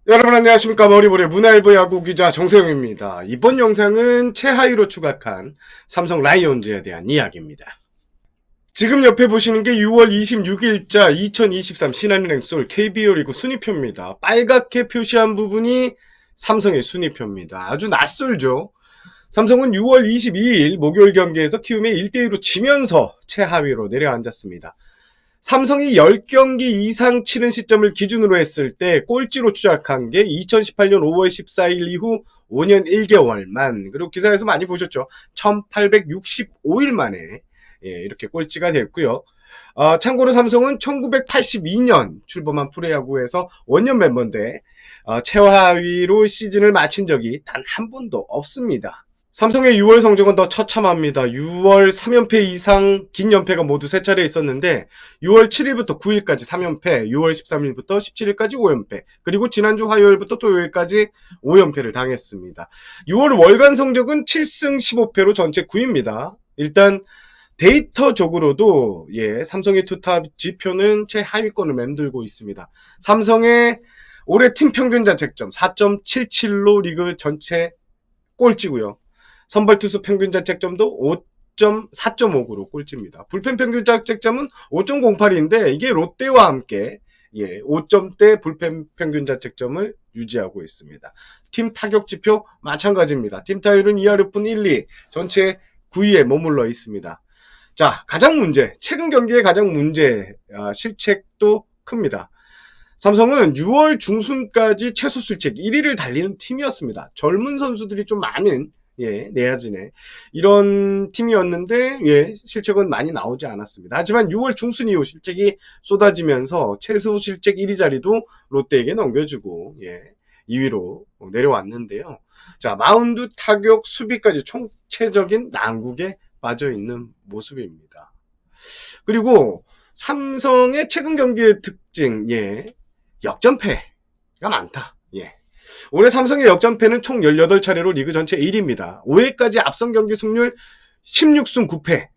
여러분 안녕하십니까. 머리볼의 문화일보 야구기자 정세영입니다. 이번 영상은 최하위로 추락한 삼성 라이온즈에 대한 이야기입니다. 지금 옆에 보시는 게 6월 26일자 2023 신한은행 쏠 KBO 리그 순위표입니다. 빨갛게 표시한 부분이 삼성의 순위표입니다. 아주 낯설죠. 삼성은 6월 22일 목요일 경기에서 키움에 1대2로 지면서 최하위로 내려앉았습니다. 삼성이 10경기 이상 치른 시점을 기준으로 했을 때 꼴찌로 추락한 게 2018년 5월 14일 이후 5년 1개월 만, 그리고 기사에서 많이 보셨죠. 1865일 만에 이렇게 꼴찌가 됐고요. 참고로 삼성은 1982년 출범한 프로야구에서 원년 멤버인데 최하위로 시즌을 마친 적이 단 한 번도 없습니다. 삼성의 6월 성적은 더 처참합니다. 6월 3연패 이상 긴 연패가 모두 3차례 있었는데 6월 7일부터 9일까지 3연패, 6월 13일부터 17일까지 5연패, 그리고 지난주 화요일부터 토요일까지 5연패를 당했습니다. 6월 월간 성적은 7승 15패로 전체 9위입니다. 일단 데이터적으로도 삼성의 투탑 지표는 최하위권을 맴돌고 있습니다. 삼성의 올해 팀 평균 자책점 4.77로 리그 전체 꼴찌고요. 선발 투수 평균 자책점도 4.59로 꼴찌입니다. 불펜 평균 자책점은 5.08인데 이게 롯데와 함께 5점대 불펜 평균 자책점을 유지하고 있습니다. 팀 타격 지표 마찬가지입니다. 팀 타율은 2할 6분 1, 2, 전체 9위에 머물러 있습니다. 자, 최근 경기의 가장 문제, 실책도 큽니다. 삼성은 6월 중순까지 최소 실책 1위를 달리는 팀이었습니다. 젊은 선수들이 좀 많은 내야진에 이런 팀이었는데 실책은 많이 나오지 않았습니다. 하지만 6월 중순 이후 실책이 쏟아지면서 최소 실책 1위 자리도 롯데에게 넘겨주고 2위로 내려왔는데요. 자, 마운드, 타격, 수비까지 총체적인 난국에 빠져있는 모습입니다. 그리고 삼성의 최근 경기의 특징, 역전패가 많다. 올해 삼성의 역전패는 총 18차례로 리그 전체 1위입니다. 5회까지 앞선 경기 승률 16승 9패.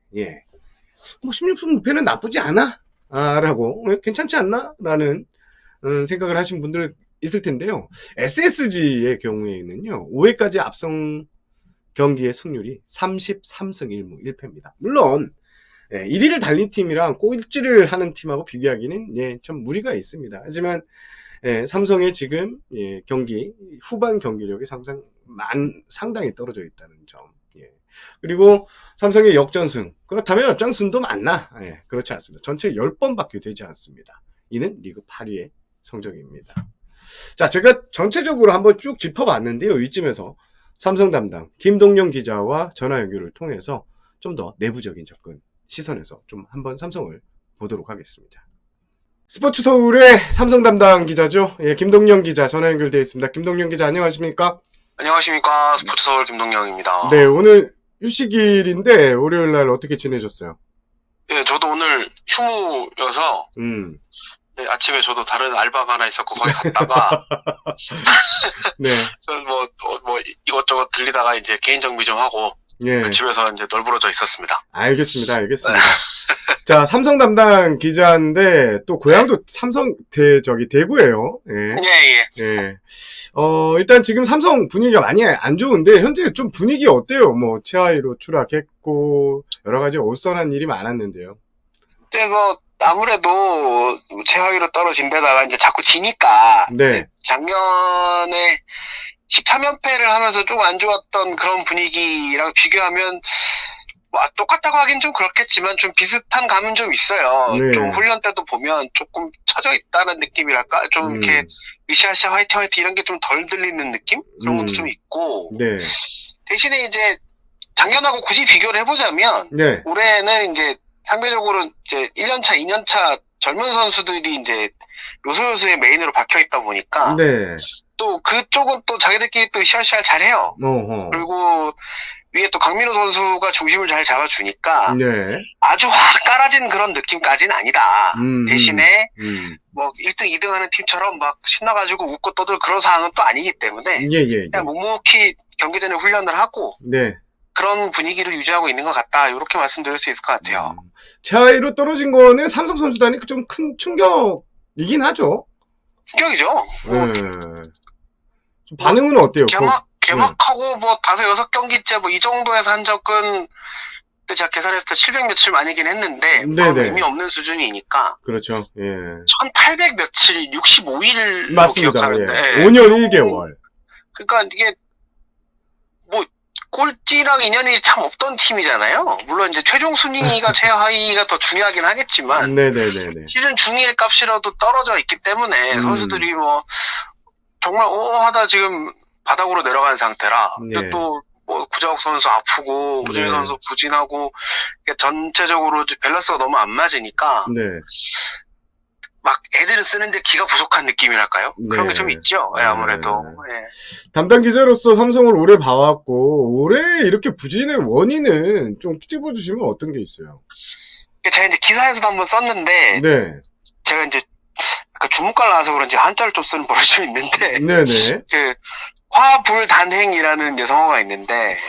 16승 9패는 나쁘지 않아. 라고, 괜찮지 않나? 라는 생각을 하신 분들 있을 텐데요. SSG의 경우에는요, 5회까지 앞선 경기의 승률이 33승 1무 1패입니다. 물론 1위를 달린 팀이랑 꼴찌를 하는 팀하고 비교하기는 좀 무리가 있습니다. 하지만 삼성의 지금 경기 후반 경기력이 상당히 떨어져 있다는 점. 그리고 삼성의 역전승, 그렇다면 역전승도 맞나? 그렇지 않습니다. 전체 10번밖에 되지 않습니다. 이는 리그 8위의 성적입니다. 자, 제가 전체적으로 한번 쭉 짚어봤는데요. 이쯤에서 삼성 담당 김동영 기자와 전화 연결을 통해서 좀 더 내부적인 접근 시선에서 좀 한번 삼성을 보도록 하겠습니다. 스포츠 서울의 삼성 담당 기자죠. 김동영 기자 전화 연결되어 있습니다. 김동영 기자 안녕하십니까? 안녕하십니까. 스포츠 서울 김동영입니다. 네, 오늘 휴식일인데 월요일 날 어떻게 지내셨어요? 네, 저도 오늘 휴무여서 네, 아침에 저도 다른 알바가 하나 있었고 거기 갔다가 네. 뭐 이것저것 들리다가 이제 개인 정비 좀 하고 집에서 이제 널브러져 있었습니다. 알겠습니다. 자, 삼성 담당 기자인데 또 고향도 삼성 대구예요. 일단 지금 삼성 분위기가 많이 안 좋은데 현재 좀 분위기 어때요? 뭐 최하위로 추락했고 여러 가지 어수선한 일이 많았는데요. 근데 아무래도 최하위로 떨어진 데다가 이제 자꾸 지니까 작년에 13연패를 하면서 좀 안 좋았던 그런 분위기랑 비교하면 똑같다고 하긴 좀 그렇겠지만 좀 비슷한 감은 좀 있어요. 좀 훈련 때도 보면 조금 처져 있다는 느낌이랄까? 좀 이렇게 으쌰으쌰 화이팅 이런 게 좀 덜 들리는 느낌? 그런 것도 좀 있고. 대신에 이제 작년하고 굳이 비교를 해보자면 올해는 이제 상대적으로 이제 1년차, 2년차 젊은 선수들이 이제 요소요소의 메인으로 박혀 있다 보니까 또 그쪽은 또 자기들끼리 또 으쌰으쌰 잘해요. 그리고 위에 또 강민호 선수가 중심을 잘 잡아주니까 아주 확 깔아진 그런 느낌까지는 아니다. 대신에 뭐 1등, 2등 하는 팀처럼 막 신나가지고 웃고 떠들 그런 상황은 또 아니기 때문에 그냥 묵묵히 경기 전에 훈련을 하고 네. 그런 분위기를 유지하고 있는 것 같다. 이렇게 말씀드릴 수 있을 것 같아요. 최하위로 떨어진 거는 삼성 선수단이 좀 큰 충격이긴 하죠. 충격이죠. 반응은 어때요? 개막하고 뭐 5-6경기째 뭐 이 정도에서 한 적은 그때 제가 계산했을 때 700 며칠 만이긴 했는데 의미 없는 수준이니까. 그렇죠. 예. 1800 며칠 65일로 맞습니다. 기억하는데 예. 5년 1개월. 그러니까 이게 뭐 꼴찌랑 인연이 참 없던 팀이잖아요. 물론 이제 최종 순위가 최하위가 더 중요하긴 하겠지만 네네네네. 시즌 중일 값이라도 떨어져 있기 때문에 선수들이 뭐 정말 하다 지금 바닥으로 내려간 상태라. 네. 또 뭐 구자욱 선수 아프고 오재일 선수 부진하고 전체적으로 밸런스가 너무 안 맞으니까 막 애들을 쓰는데 기가 부족한 느낌이랄까요? 그런 게 좀 있죠. 예, 아무래도. 예. 담당 기자로서 삼성을 오래 봐왔고 올해 이렇게 부진의 원인은 좀 찝어주시면 어떤 게 있어요? 제가 이제 기사에서도 한번 썼는데 제가 이제 그 주문과를 나와서 그런지 한자를 좀 쓰는 버릇이 좀 있는데 그 화불단행이라는 이제 성어가 있는데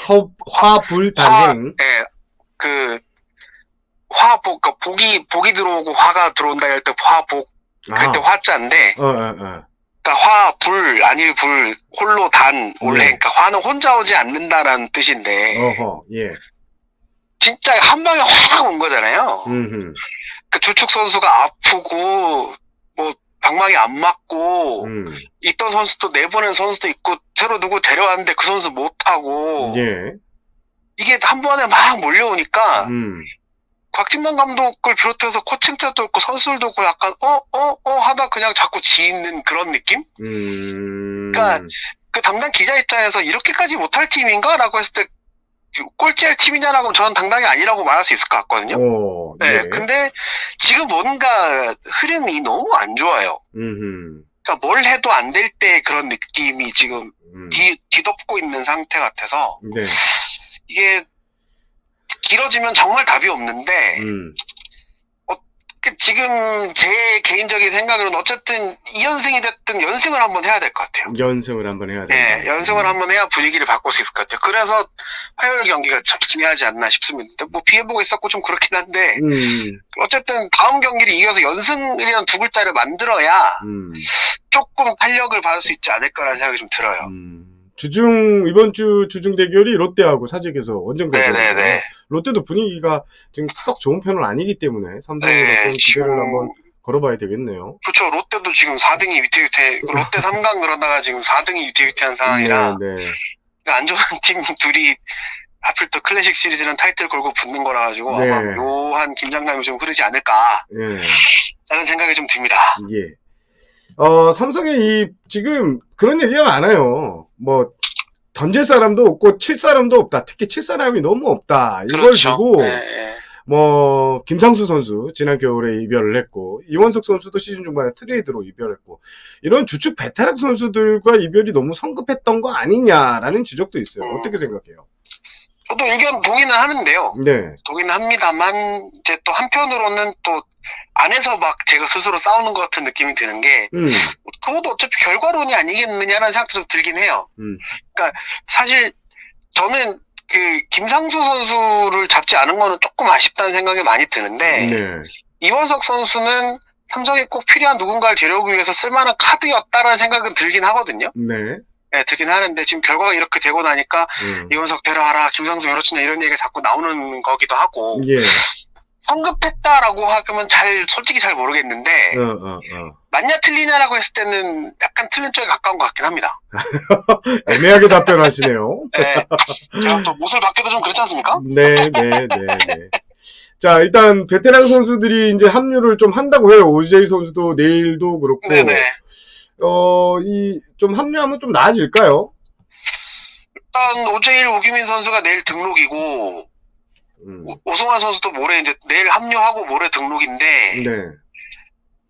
화불단행. 예. 그 그러니까 복이 들어오고 화가 들어온다 할 때 화복 그때 화자인데 그러니까 화불 아닐 불 홀로 단 올해 그러니까 화는 혼자 오지 않는다라는 뜻인데 진짜 한 방에 확 온 거잖아요. 그 두 축 선수가 아프고 뭐 방망이 안 맞고 있던 선수도 내보낸 선수도 있고 새로 누구 데려왔는데 그 선수 못하고 이게 한 번에 막 몰려오니까 곽진만 감독을 비롯해서 코칭자도 있고 선수들도 있고 약간 하다 그냥 자꾸 지는 그런 느낌? 그러니까 그 담당 기자 입장에서 이렇게까지 못할 팀인가? 라고 했을 때 꼴찌할 팀이냐라고 하면 저는 당당히 아니라고 말할 수 있을 것 같거든요. 근데 지금 뭔가 흐름이 너무 안 좋아요. 그러니까 뭘 해도 안 될 때 그런 느낌이 지금 뒤덮고 있는 상태 같아서 이게 길어지면 정말 답이 없는데 지금 제 개인적인 생각으로는 어쨌든 2연승이 됐든 연승을 한번 해야 될 것 같아요. 연승을 한번 해야 된다. 네, 연승을 한번 해야 분위기를 바꿀 수 있을 것 같아요. 그래서 화요일 경기가 참 중요하지 않나 싶습니다. 뭐 비해보고 있었고 좀 그렇긴 한데 어쨌든 다음 경기를 이겨서 연승이라는 두 글자를 만들어야 조금 탄력을 받을 수 있지 않을까라는 생각이 좀 들어요. 이번 주 주중 대결이 롯데하고 사직에서 원정 대결이에요. 롯데도 분위기가 지금 썩 좋은 편은 아니기 때문에 삼성으로서는 기대를 한번 걸어봐야 되겠네요. 그렇죠. 롯데도 지금 4등이 위태위태, 롯데 3강 그러다가 지금 4등이 위태위태한 상황이라 안 좋은 팀 둘이 하필 또 클래식 시리즈는 타이틀 걸고 붙는 거라 가지고 아마 묘한 긴장감이 좀 흐르지 않을까 라는 생각이 좀 듭니다. 삼성의 지금 그런 얘기가 많아요. 뭐 던질 사람도 없고 칠 사람도 없다. 특히 칠 사람이 너무 없다. 이걸 두고 뭐 김상수 선수 지난 겨울에 이별을 했고 이원석 선수도 시즌 중반에 트레이드로 이별했고 이런 주축 베테랑 선수들과 이별이 너무 성급했던 거 아니냐라는 지적도 있어요. 어떻게 생각해요? 저도 의견 동의는 하는데요. 동의는 합니다만 이제 또 한편으로는 또 안에서 막 제가 스스로 싸우는 것 같은 느낌이 드는 게 그것도 어차피 결과론이 아니겠느냐라는 생각도 좀 들긴 해요. 그러니까 사실 저는 그 김상수 선수를 잡지 않은 거는 조금 아쉽다는 생각이 많이 드는데 이원석 선수는 삼성에 꼭 필요한 누군가를 데려오기 위해서 쓸만한 카드였다라는 생각은 들긴 하거든요. 들긴 하는데 지금 결과가 이렇게 되고 나니까 이원석 데려와라 김상수 요렇지냐 이런 얘기가 자꾸 나오는 거기도 하고 성급했다라고 하면 솔직히 잘 모르겠는데 맞냐 틀리냐라고 했을 때는 약간 틀린 쪽에 가까운 것 같긴 합니다. 애매하게 답변하시네요. 제가 또 못을 받기도 좀 그렇지 않습니까? 자, 일단 베테랑 선수들이 이제 합류를 좀 한다고 해요. 오재일 선수도 내일도 그렇고 좀 합류하면 좀 나아질까요? 일단 오재일, 오규민 선수가 내일 등록이고 오승환 선수도 모레 이제 내일 합류하고 모레 등록인데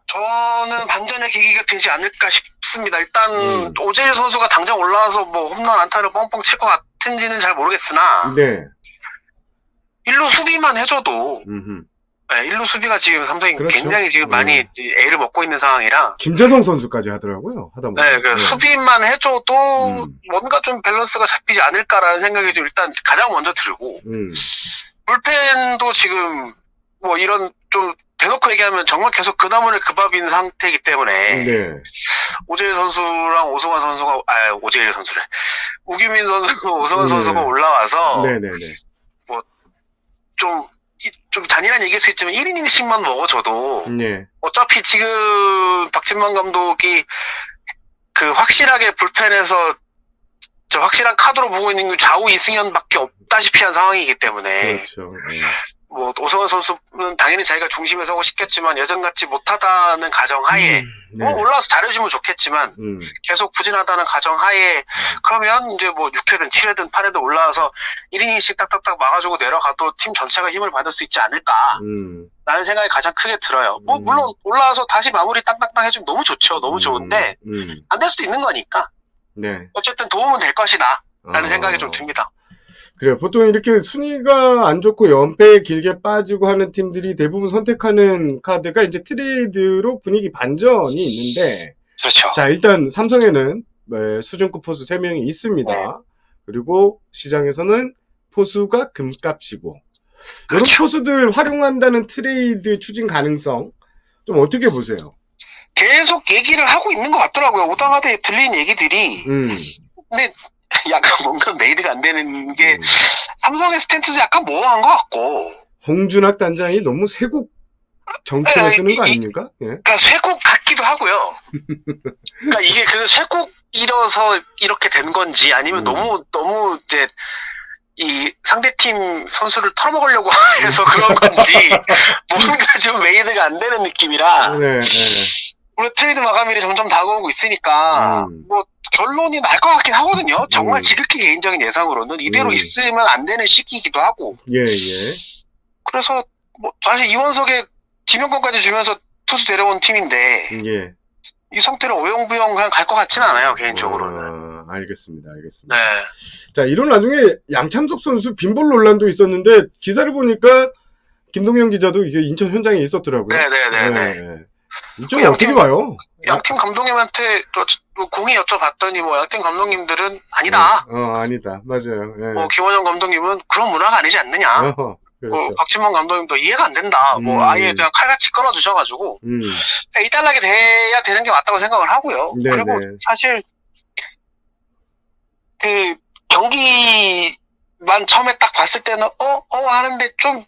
저는 반전의 계기가 되지 않을까 싶습니다. 일단 오재일 선수가 당장 올라와서 뭐 홈런 안타를 뻥뻥 칠 것 같은지는 잘 모르겠으나 일루 수비만 해줘도 네, 1루 수비가 지금 삼성이 그렇죠. 굉장히 지금 많이 A를 먹고 있는 상황이라. 김재성 선수까지 하더라고요. 하다못해. 네, 그 수비만 해줘도 뭔가 좀 밸런스가 잡히지 않을까라는 생각이 좀 일단 가장 먼저 들고. 불펜도 지금 뭐 이런 좀 대놓고 얘기하면 정말 계속 그 나무를 그 밥인 상태이기 때문에. 네. 오재일 선수랑 오승환 선수가, 오재일 선수래. 우규민 선수가 오승환 선수가 올라와서. 네네네. 뭐, 좀 잔인한 얘기일 수 있지만 1이닝씩만 먹어줘도. 네. 어차피 지금 박진만 감독이 그 확실하게 불펜에서 저 확실한 카드로 보고 있는 게 좌우 이승현밖에 없다시피 한 상황이기 때문에. 그렇죠. 뭐 오승환 선수는 당연히 자기가 중심에 서고 싶겠지만 예전같이 못하다는 가정하에 네. 뭐 올라와서 잘해주면 좋겠지만 계속 부진하다는 가정하에 그러면 이제 뭐 6회든 7회든 8회든 올라와서 1이닝씩 딱딱딱 막아주고 내려가도 팀 전체가 힘을 받을 수 있지 않을까 라는 생각이 가장 크게 들어요. 뭐 물론 올라와서 다시 마무리 땅땅땅 해주면 너무 좋죠. 너무 좋은데 안 될 수도 있는 거니까 네. 어쨌든 도움은 될 것이다 라는 생각이 좀 듭니다. 그래요. 보통 이렇게 순위가 안 좋고 연패에 길게 빠지고 하는 팀들이 대부분 선택하는 카드가 이제 트레이드로 분위기 반전이 있는데. 그렇죠. 자, 일단 삼성에는 수준급 포수 3명이 있습니다. 네. 그리고 시장에서는 포수가 금값이고. 그렇죠. 이런 포수들 활용한다는 트레이드 추진 가능성 좀 어떻게 보세요? 계속 얘기를 하고 있는 것 같더라고요. 오당하대에 들린 얘기들이. 근데 약간 뭔가 메이드가 안 되는 게 삼성의 스탠스도 약간 모호한 것 같고. 홍준학 단장이 너무 쇄국 정책을 쓰는 거 아닙니까? 예. 그러니까 쇄국 같기도 하고요. 그러니까 이게 그 쇄국이라서 이렇게 된 건지 아니면 너무 이제 이 상대팀 선수를 털어먹으려고 해서 그런 건지 뭔가 좀 메이드가 안 되는 느낌이라. 네. 우리 트레이드 마감일이 점점 다가오고 있으니까 뭐 결론이 날 것 같긴 하거든요. 정말 지극히 개인적인 예상으로는 이대로 있으면 안 되는 시기이기도 하고. 예. 그래서 뭐 사실 이원석에 지명권까지 주면서 투수 데려온 팀인데 이 상태로 오영부영 그냥 갈 것 같지는 않아요, 개인적으로는. 알겠습니다. 네. 자, 이런 나중에 양참석 선수 빈볼 논란도 있었는데 기사를 보니까 김동현 기자도 이게 인천 현장에 있었더라고요. 네. 이쪽은 어떻게 봐요? 양팀 감독님한테 또 공이 여쭤봤더니 뭐 양팀 감독님들은 아니다. 아니다. 맞아요. 네. 뭐 김원영 감독님은 그런 문화가 아니지 않느냐. 그렇죠. 박진만 감독님도 이해가 안 된다. 뭐 아예 그냥 칼같이 끊어주셔가지고 일단락이 돼야 되는 게 맞다고 생각을 하고요. 네네. 그리고 사실 그 경기만 처음에 딱 봤을 때는 하는데 좀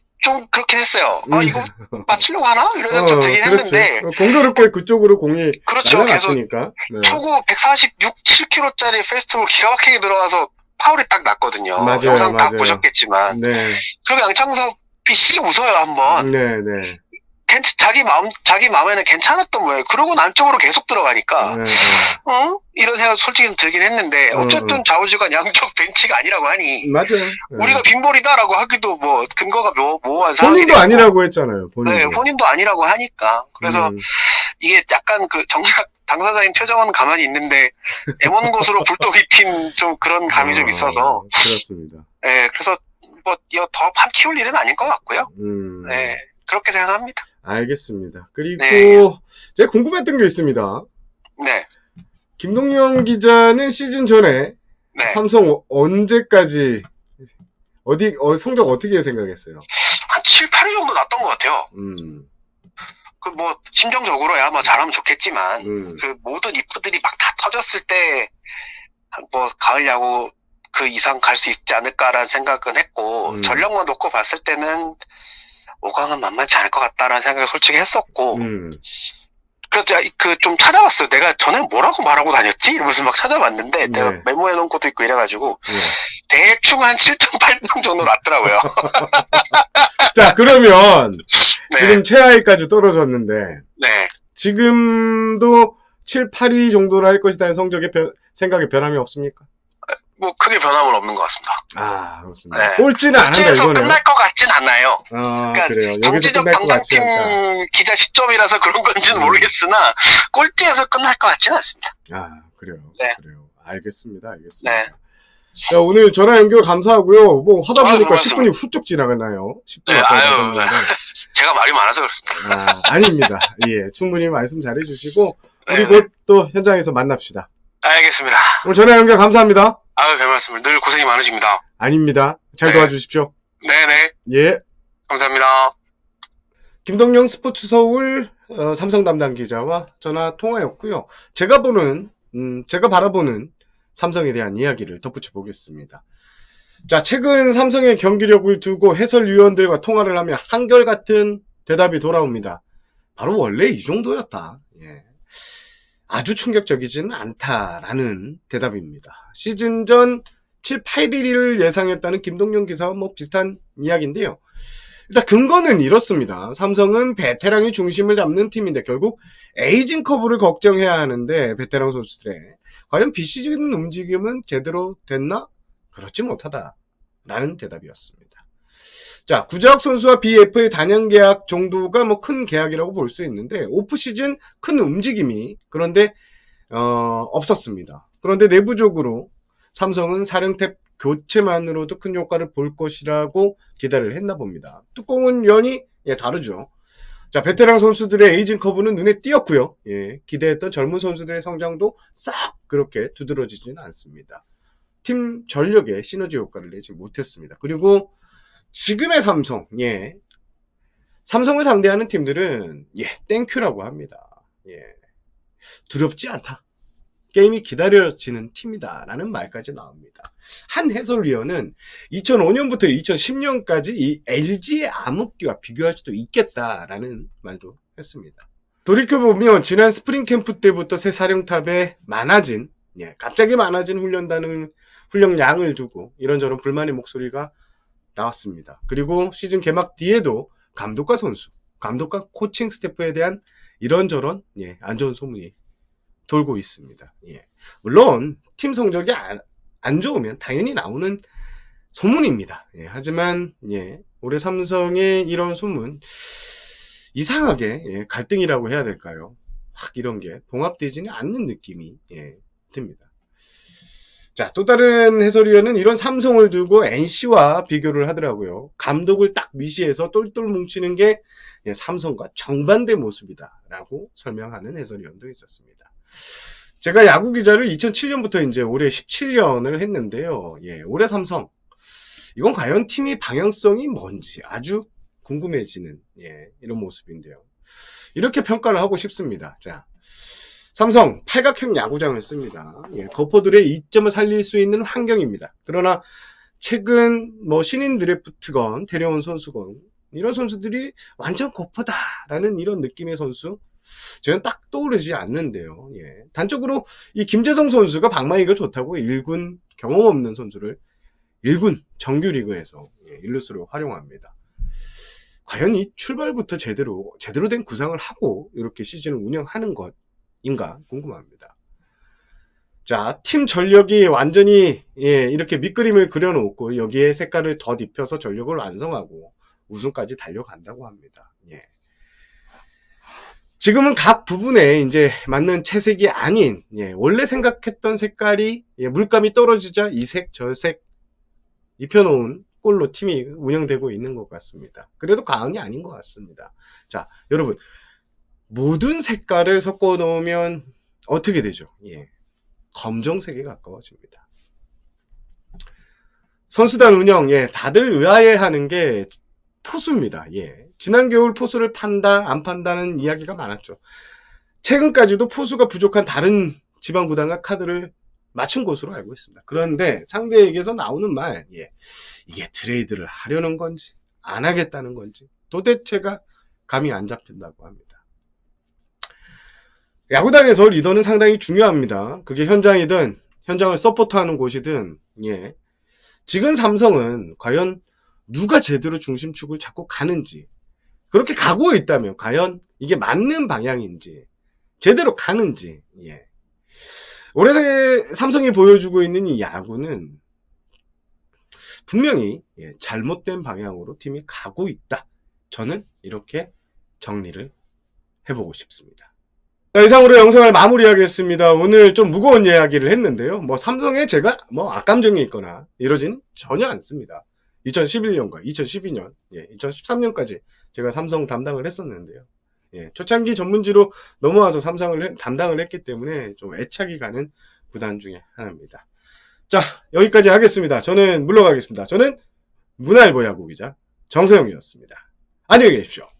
그렇긴 했어요. 이거 맞추려고 하나? 이런 생각 좀 들긴 했는데. 공교롭게 그쪽으로 공이 그렇죠. 날아갔으니까. 초구 146, 7km짜리 페스티벌 기가 막히게 들어와서 파울이 딱 났거든요. 맞아요, 영상 다 보셨겠지만. 네. 그리고 양창섭이 씨 웃어요, 한번. 네. 자기 마음에는 괜찮았던 거예요. 그러고 안쪽으로 계속 들어가니까. 이런 생각 솔직히 좀 들긴 했는데, 어쨌든 좌우지간 양쪽 벤치가 아니라고 하니. 맞아요. 우리가 빈볼이다라고 하기도 뭐, 근거가 모호한 상황이 본인도 아니라고 했잖아요, 본인도. 네, 본인도 아니라고 하니까. 그래서 이게 약간 정작 당사자인 최정원 가만히 있는데, M1곳으로 불독이 튄 좀 그런 감이 좀 있어서. 그렇습니다. 네, 그래서 뭐, 이거 더 판 키울 일은 아닌 것 같고요. 네. 그렇게 생각합니다. 알겠습니다. 그리고 제가 궁금했던 게 있습니다. 네. 김동영 기자는 시즌 전에 삼성 언제까지 성적 어떻게 생각했어요? 한 7, 8위 정도 났던 것 같아요. 그 뭐 심정적으로야 뭐 잘하면 좋겠지만 그 모든 이프들이 막 다 터졌을 때 뭐 가을 야구 그 이상 갈 수 있지 않을까라는 생각은 했고 전력만 놓고 봤을 때는 5강은 만만치 않을 것 같다라는 생각을 솔직히 했었고 그래서 제가 좀 찾아봤어요. 내가 전에 뭐라고 말하고 다녔지? 이러면서 막 찾아봤는데 내가 메모해놓은 것도 있고 이래가지고 대충 한 7.8등 정도 났더라고요. 자, 그러면 지금 최하위까지 떨어졌는데 지금도 7, 8위 정도로 할 것이라는 생각에 변함이 없습니까? 뭐 크게 변함은 없는 것 같습니다. 그렇습니다. 꼴찌는 안 한다 이거네요. 끝날 것 같진 않아요. 그러니까 그래요. 정치적 당당팀 기자 시점이라서 그런 건지는 모르겠으나 꼴찌에서 끝날 것 같지는 않습니다. 그래요. 네. 그래요. 알겠습니다. 네. 자, 오늘 전화 연결 감사하고요. 뭐 하다 보니까 말씀. 10분이 훌쩍 지나가나요? 10분 네, 가까이 아유, 나갔는데. 제가 말이 많아서 그렇습니다. 아닙니다. 예, 충분히 말씀 잘해주시고 우리 네, 곧 또 현장에서 만납시다. 알겠습니다. 오늘 전화 연결 감사합니다. 아유, 별 말씀을. 늘 고생이 많으십니다. 아닙니다. 잘 네. 도와주십시오. 네네. 예. 감사합니다. 김동영 스포츠 서울 삼성 담당 기자와 전화 통화였고요. 제가 바라보는 삼성에 대한 이야기를 덧붙여 보겠습니다. 자, 최근 삼성의 경기력을 두고 해설위원들과 통화를 하면 한결같은 대답이 돌아옵니다. 바로 원래 이 정도였다. 예. 아주 충격적이지는 않다라는 대답입니다. 시즌 전 7, 8위를 예상했다는 김동영 기사와 뭐 비슷한 이야기인데요. 일단 근거는 이렇습니다. 삼성은 베테랑이 중심을 잡는 팀인데 결국 에이징 커브를 걱정해야 하는데 베테랑 선수들의 과연 비시즌 움직임은 제대로 됐나? 그렇지 못하다라는 대답이었습니다. 자, 구자욱 선수와 BF의 단연 계약 정도가 뭐 큰 계약이라고 볼 수 있는데 오프 시즌 큰 움직임이 그런데 없었습니다. 그런데 내부적으로 삼성은 사령탑 교체만으로도 큰 효과를 볼 것이라고 기대를 했나 봅니다. 뚜껑은 연이 다르죠. 자, 베테랑 선수들의 에이징 커브는 눈에 띄었고요. 예, 기대했던 젊은 선수들의 성장도 싹 그렇게 두드러지지는 않습니다. 팀 전력에 시너지 효과를 내지 못했습니다. 그리고 지금의 삼성, 삼성을 상대하는 팀들은 땡큐라고 합니다. 두렵지 않다. 게임이 기다려지는 팀이다라는 말까지 나옵니다. 한 해설위원은 2005년부터 2010년까지 이 LG의 암흑기와 비교할 수도 있겠다라는 말도 했습니다. 돌이켜보면 지난 스프링 캠프 때부터 새 사령탑에 갑자기 많아진 훈련량을 두고 이런저런 불만의 목소리가 나왔습니다. 그리고 시즌 개막 뒤에도 감독과 코칭 스태프에 대한 이런저런 안 좋은 소문이 돌고 있습니다. 물론 팀 성적이 안 좋으면 당연히 나오는 소문입니다. 하지만 올해 삼성의 이런 소문 이상하게 갈등이라고 해야 될까요? 확 이런 게 봉합되지는 않는 느낌이 듭니다. 자, 또 다른 해설위원은 이런 삼성을 두고 NC와 비교를 하더라고요. 감독을 딱 무시해서 똘똘 뭉치는 게 삼성과 정반대 모습이다라고 설명하는 해설위원도 있었습니다. 제가 야구 기자를 2007년부터 이제 올해 17년을 했는데요. 올해 삼성 이건 과연 팀의 방향성이 뭔지 아주 궁금해지는 이런 모습인데요. 이렇게 평가를 하고 싶습니다. 자, 삼성 팔각형 야구장을 씁니다. 거포들의 이점을 살릴 수 있는 환경입니다. 그러나 최근 신인 드래프트건 데려온 선수건 이런 선수들이 완전 거포다라는 이런 느낌의 선수 저는 딱 떠오르지 않는데요. 단적으로 이 김재성 선수가 방망이가 좋다고 1군 경험 없는 선수를 1군 정규리그에서 1루수로 활용합니다. 과연 이 출발부터 제대로 된 구상을 하고 이렇게 시즌을 운영하는 것인가 궁금합니다. 자, 팀 전력이 완전히 이렇게 밑그림을 그려놓고 여기에 색깔을 더 입혀서 전력을 완성하고 우승까지 달려간다고 합니다. 지금은 각 부분에 이제 맞는 채색이 아닌 원래 생각했던 색깔이 물감이 떨어지자 이 색 저 색 입혀놓은 꼴로 팀이 운영되고 있는 것 같습니다. 그래도 과언이 아닌 것 같습니다. 자, 여러분 모든 색깔을 섞어 놓으면 어떻게 되죠? 검정색에 가까워집니다. 선수단 운영 다들 의아해하는 게 포수입니다. 지난 겨울 포수를 판다 안 판다는 이야기가 많았죠. 최근까지도 포수가 부족한 다른 지방 구단과 카드를 맞춘 것으로 알고 있습니다. 그런데 상대에게서 나오는 말 이게 트레이드를 하려는 건지 안 하겠다는 건지 도대체가 감이 안 잡힌다고 합니다. 야구단에서 리더는 상당히 중요합니다. 그게 현장이든 현장을 서포트하는 곳이든 지금 삼성은 과연 누가 제대로 중심축을 잡고 가는지 그렇게 가고 있다면 과연 이게 맞는 방향인지 제대로 가는지 올해 삼성이 보여주고 있는 이 야구는 분명히 잘못된 방향으로 팀이 가고 있다. 저는 이렇게 정리를 해보고 싶습니다. 자, 이상으로 영상을 마무리하겠습니다. 오늘 좀 무거운 이야기를 했는데요. 뭐 삼성에 제가 뭐 악감정이 있거나 이러진 전혀 않습니다. 2011년과 2012년, 2013년까지 제가 삼성 담당을 했었는데요. 초창기 전문지로 넘어와서 삼성을 담당을 했기 때문에 좀 애착이 가는 구단 중에 하나입니다. 자, 여기까지 하겠습니다. 저는 물러가겠습니다. 저는 문화일보 야구 기자 정세영이었습니다. 안녕히 계십시오.